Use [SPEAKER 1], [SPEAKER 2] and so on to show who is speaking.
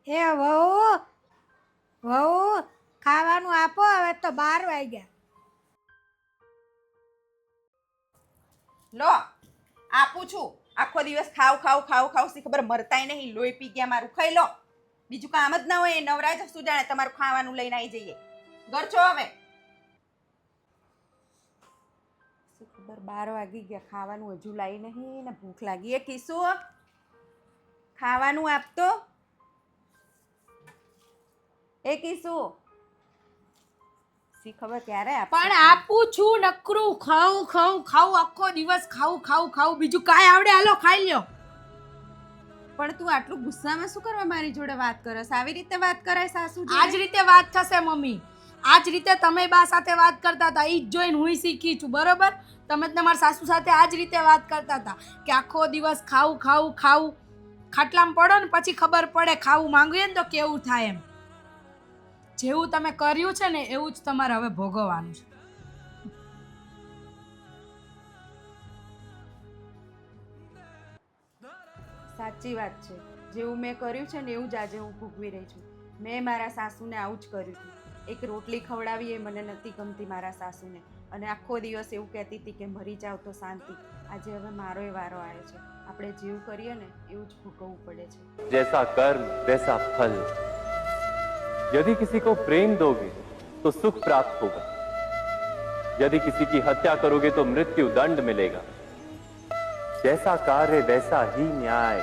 [SPEAKER 1] એ વહુ વહુ ખાવાનું આપો, હવે તો 12 વાગ્યા.
[SPEAKER 2] લો આપું છું. આખો દિવસ ખાવ ખાવ ખાવ ખાવ સી ખબર મરતાય નહીં. લોહી પી ગયા મારું. ખાઈ લો. બીજું કામ જ ના હોય. નવરાજ સુજાણે તમારું ખાવાનું લઈને આવી જઈએ. ગરચો હવે. સી ખબર 12 વાગી ગયા. ખાવાનું હજુ લાવી નહીં ને ભૂખ લાગી. એ કીસુ ખાવાનું આપતો. એ કીસુ સી ખબર ક્યારે આપ.
[SPEAKER 1] પણ આપું છું નકરું ખાઉં ખાઉં ખાઉં આખો દિવસ ખાઉં ખાઉં ખાઉં, બીજું કાંઈ આવડે? હાલો ખાઈ લ્યો.
[SPEAKER 2] પણ તું આટલું ગુસ્સામાં શું કરવા મારી જોડે વાત કરસ? આવી રીતે વાત કરાય સાસુ જોડે?
[SPEAKER 1] આ જ રીતે વાત થશે મમ્મી. આ જ રીતે તમે બા સાથે વાત કરતા હતા, ઈ જ જોઈને હું શીખી છું. બરોબર? તમે તમારા સાસુ સાથે આ જ રીતે વાત કરતા હતા કે આખો દિવસ ખાવું ખાવું ખાવું. ખાટલામાં પડો ને પછી ખબર પડે ખાવું માંગીએ ને તો કેવું થાય એમ. જેવું તમે કર્યું છે ને એવું જ તમારે હવે ભોગવવાનું છે.
[SPEAKER 2] સાચી વાત છે. જેવું મેં કર્યું છે ને એવું જ આજે હું ભોગવી રહી છું. મેં મારા સાસુને આવું જ કર્યું હતું. એક રોટલી ખવડાવી એ મને નથી ગમતી મારા સાસુને, અને આખો દિવસ એવું કહેતી હતી કે મરી જાવ તો શાંતિ. આજે હવે મારોય વારો આવ્યો છે. આપણે જેવું કરીએ ને એવું જ ભોગવવું પડે છે.
[SPEAKER 3] जैसा कर्म वैसा फल. यदि किसी को प्रेम दोगे तो सुख प्राप्त होगा. यदि किसी की हत्या करोगे तो मृत्यु दंड मिलेगा. जैसा कार्य वैसा ही न्याय.